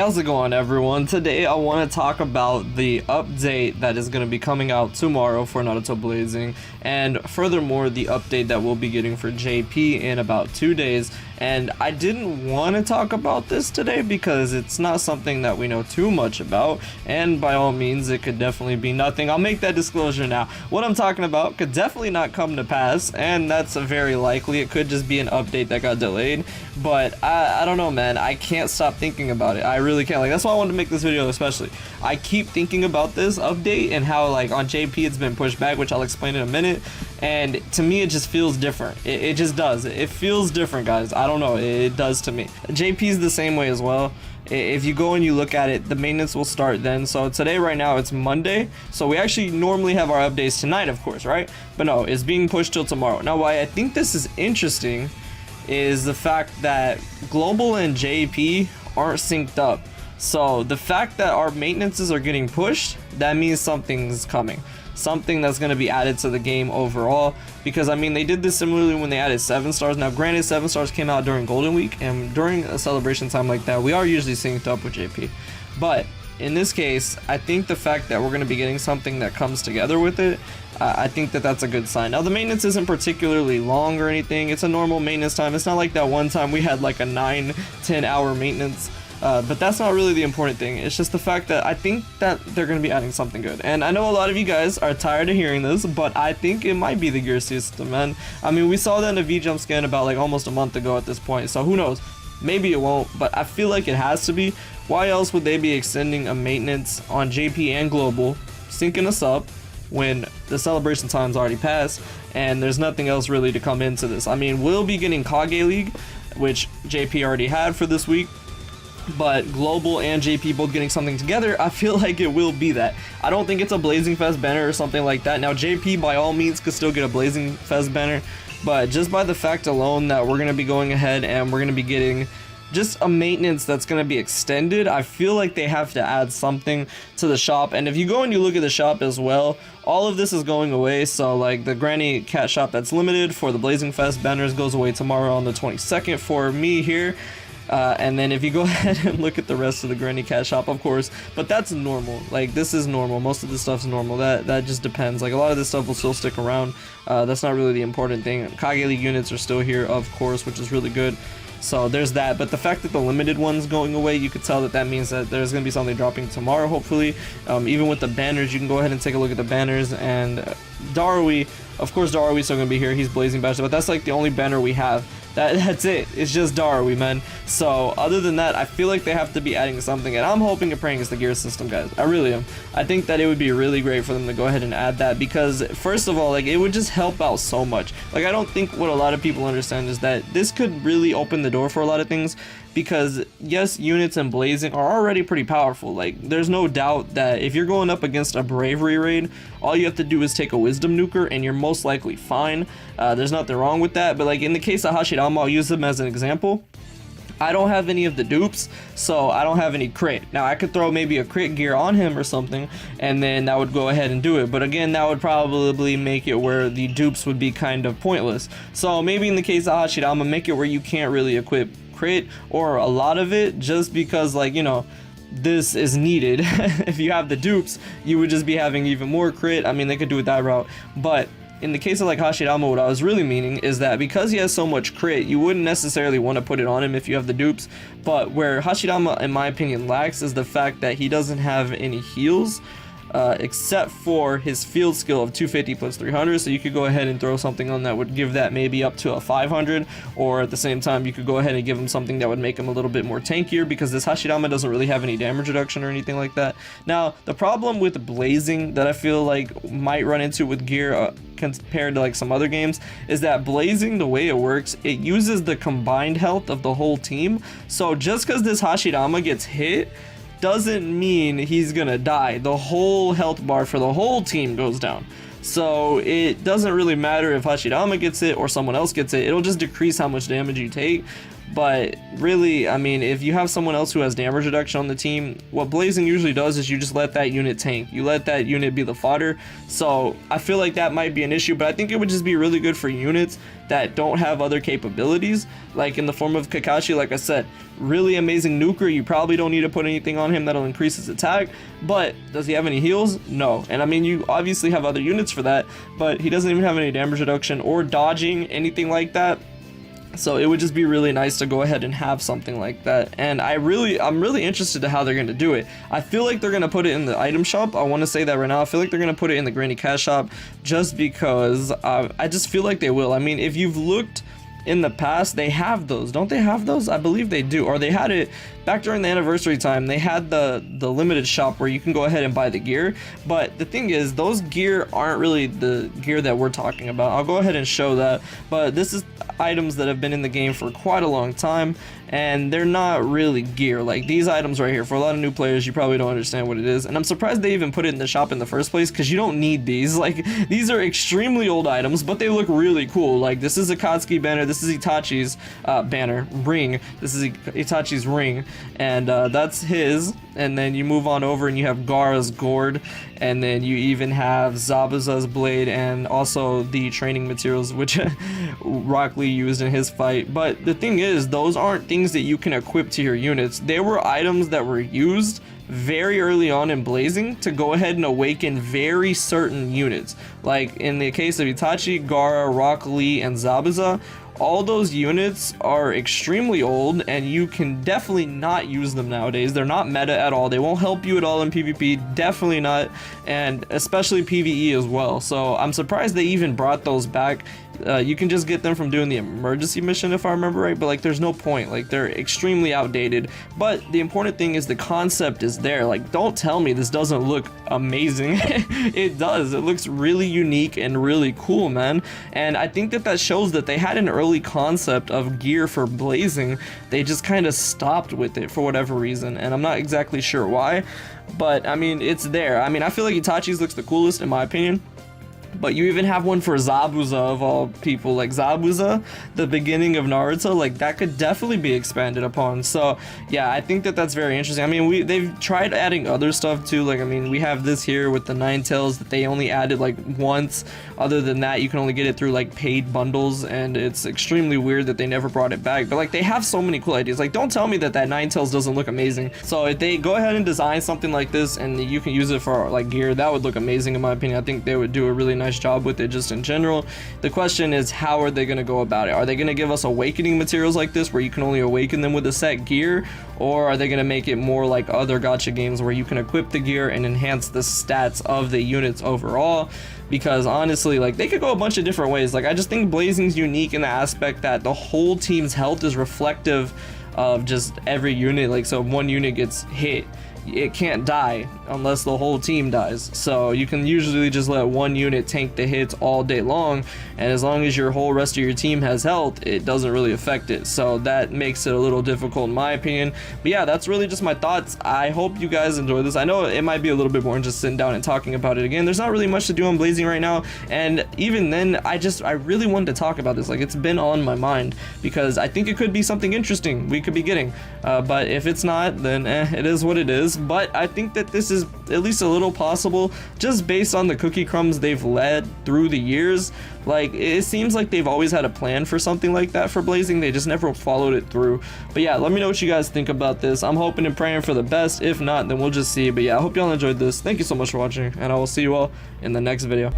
How's it going, everyone? Today I want to talk about the update that is going to be coming out tomorrow for Naruto Blazing, and furthermore the update that we'll be getting for JP in about 2 days. And I didn't want to talk about this today because it's not something that we know too much about, and by all means it could definitely be nothing. I'll make that disclosure now. What I'm talking about could definitely not come to pass, and that's very likely. It could just be an update that got delayed, but I don't know, man. I can't stop thinking about it. I really can't. Like, that's why I wanted to make this video especially. I keep thinking about this update and how, like, on JP it's been pushed back, which I'll explain in a minute, and to me it just feels different. It just does. It feels different, guys. I don't know, it does to me. JP's the same way as well. If you go and you look at it, the maintenance will start then. So today, right now, it's Monday, so we actually normally have our updates tonight, of course, right? But no, it's being pushed till tomorrow. Now, why I think this is interesting is the fact that Global and JP aren't synced up. So the fact that our maintenances are getting pushed, that means something's coming. Something that's going to be added to the game overall, because I mean, they did this similarly when they added 7 stars. Now granted, 7 stars came out during Golden Week, and during a celebration time like that we are usually synced up with JP, but in this case I think the fact that we're going to be getting something that comes together with it, I think that that's a good sign. Now the maintenance isn't particularly long or anything. It's a normal maintenance time. It's not like that one time we had like a 9-10 hour maintenance. But that's not really the important thing. It's just the fact that I think that they're going to be adding something good. And I know a lot of you guys are tired of hearing this, but I think it might be the gear system, man. I mean, we saw that in a V-Jump scan about like almost a month ago at this point, so who knows? Maybe it won't, but I feel like it has to be. Why else would they be extending a maintenance on JP and Global, syncing us up, when the celebration time's already passed and there's nothing else really to come into this? I mean, we'll be getting Kage League, which JP already had for this week, but Global and JP both getting something together, I feel like it will be that. I don't think it's a Blazing Fest banner or something like that. Now JP by all means could still get a Blazing Fest banner, but just by the fact alone that we're going to be going ahead and we're going to be getting just a maintenance that's going to be extended, I feel like they have to add something to the shop. And if you go and you look at the shop as well, all of this is going away. So like the Granny Cat shop that's limited for the Blazing Fest banners goes away tomorrow on the 22nd for me here. And then if you go ahead and look at the rest of the Granny Cat shop, of course, but that's normal. Like, this is normal. Most of this stuff's normal. That just depends. Like, a lot of this stuff will still stick around. That's not really the important thing. Kage League units are still here, of course, which is really good. So there's that. But the fact that the limited one's going away, you could tell that that means that there's going to be something dropping tomorrow, hopefully. Even with the banners, you can go ahead and take a look at the banners. And Darui, of course, Darui's still going to be here. He's Blazing Badge, but that's like the only banner we have. That's it. It's just Darui, man. So other than that, I feel like they have to be adding something, and I'm hoping and praying it's the gear system, guys. I really am. I think that it would be really great for them to go ahead and add that, because first of all, like, it would just help out so much. Like, I don't think what a lot of people understand is that this could really open the door for a lot of things, because yes, units in Blazing are already pretty powerful. Like, there's no doubt that if you're going up against a bravery raid, all you have to do is take a wisdom nuker and you're most likely fine. There's nothing wrong with that. But like in the case of Hashirama, I'll use him as an example. I don't have any of the dupes, so I don't have any crit. Now I could throw maybe a crit gear on him or something, and then that would go ahead and do it. But again, that would probably make it where the dupes would be kind of pointless. So maybe in the case of Hashirama, make it where you can't really equip crit or a lot of it, just because, like, you know, this is needed. If you have the dupes, you would just be having even more crit. I mean, they could do it that route, but in the case of like Hashirama, what I was really meaning is that because he has so much crit, you wouldn't necessarily want to put it on him if you have the dupes. But where Hashirama, in my opinion, lacks is the fact that he doesn't have any heals, except for his field skill of 250 plus 300. So you could go ahead and throw something on that would give that maybe up to a 500, or at the same time you could go ahead and give him something that would make him a little bit more tankier, because this Hashirama doesn't really have any damage reduction or anything like that. Now the problem with Blazing that I feel like might run into with gear compared to like some other games is that Blazing, the way it works, it uses the combined health of the whole team. So just because this Hashirama gets hit doesn't mean he's gonna die. The whole health bar for the whole team goes down. So it doesn't really matter if Hashirama gets it or someone else gets it. It'll just decrease how much damage you take. But really, I mean, if you have someone else who has damage reduction on the team, what Blazing usually does is you just let that unit tank. You let that unit be the fodder. So I feel like that might be an issue, but I think it would just be really good for units that don't have other capabilities, like in the form of Kakashi. Like I said, really amazing nuker. You probably don't need to put anything on him that'll increase his attack, but does he have any heals? No. And I mean, you obviously have other units for that, but he doesn't even have any damage reduction or dodging, anything like that. So it would just be really nice to go ahead and have something like that. And I'm really interested to how they're going to do it. I feel like they're going to put it in the item shop. I want to say that right now. I feel like they're going to put it in the Granny Cash shop, just because I just feel like they will. I mean, if you've looked in the past, they have those. Don't they have those? I believe they do. Or they had it back during the anniversary time. They had the limited shop where you can go ahead and buy the gear. But the thing is, those gear aren't really the gear that we're talking about. I'll go ahead and show that. But this is items that have been in the game for quite a long time, and they're not really gear. Like these items right here, for a lot of new players, you probably don't understand what it is, and I'm surprised they even put it in the shop in the first place, because you don't need these. Like, these are extremely old items, but they look really cool. Like, this is Akatsuki banner, this is Itachi's banner ring, this is Itachi's ring, and that's his. And then you move on over and you have Gaara's gourd, and then you even have Zabuza's blade, and also the training materials which Rock Lee used in his fight. But the thing is, those aren't things that you can equip to your units. They were items that were used very early on in Blazing to go ahead and awaken very certain units. Like in the case of Itachi, Gaara, Rock Lee, and Zabuza, all those units are extremely old, and you can definitely not use them nowadays. They're not meta at all. They won't help you at all in PvP, definitely not, and especially PvE as well. So I'm surprised they even brought those back. You can just get them from doing the emergency mission, if I remember right, but like there's no point. Like, they're extremely outdated. But the important thing is the concept is there. Like, don't tell me this doesn't look amazing. It does. It looks really unique and really cool, man. And I think that shows that they had an early concept of gear for Blazing. They just kind of stopped with it for whatever reason, and I'm not exactly sure why, but I mean, it's there. I mean, I feel like Itachi's looks the coolest in my opinion. But you even have one for Zabuza, of all people. Like Zabuza, the beginning of Naruto, like that could definitely be expanded upon. So yeah, I think that that's very interesting. I mean, they've tried adding other stuff too. Like, I mean, we have this here with the Nine Tails that they only added like once. Other than that, you can only get it through like paid bundles, and it's extremely weird that they never brought it back. But like, they have so many cool ideas. Like, don't tell me that Nine Tails doesn't look amazing. So if they go ahead and design something like this and you can use it for like gear, that would look amazing in my opinion. I think they would do a really nice job with it just in general. The question is, how are they going to go about it? Are they going to give us awakening materials like this where you can only awaken them with a set gear, or are they going to make it more like other gacha games where you can equip the gear and enhance the stats of the units overall? Because honestly, like, they could go a bunch of different ways. Like, I just think Blazing's unique in the aspect that the whole team's health is reflective of just every unit. Like, so if one unit gets hit, it can't die unless the whole team dies. So you can usually just let one unit tank the hits all day long, and as long as your whole rest of your team has health, it doesn't really affect it. So that makes it a little difficult in my opinion. But yeah, that's really just my thoughts. I hope you guys enjoy this. I know it might be a little bit more than just sitting down and talking about it again. There's not really much to do on Blazing right now, and even then, I really wanted to talk about this. Like, it's been on my mind because I think it could be something interesting we could be getting, but if it's not, then it is what it is. But I think that this is at least a little possible, just based on the cookie crumbs they've led through the years. Like, it seems like they've always had a plan for something like that for Blazing. They just never followed it through. But yeah, let me know what you guys think about this. I'm hoping and praying for the best. If not, then we'll just see. But yeah, I hope y'all enjoyed this. Thank you so much for watching, and I will see you all in the next video.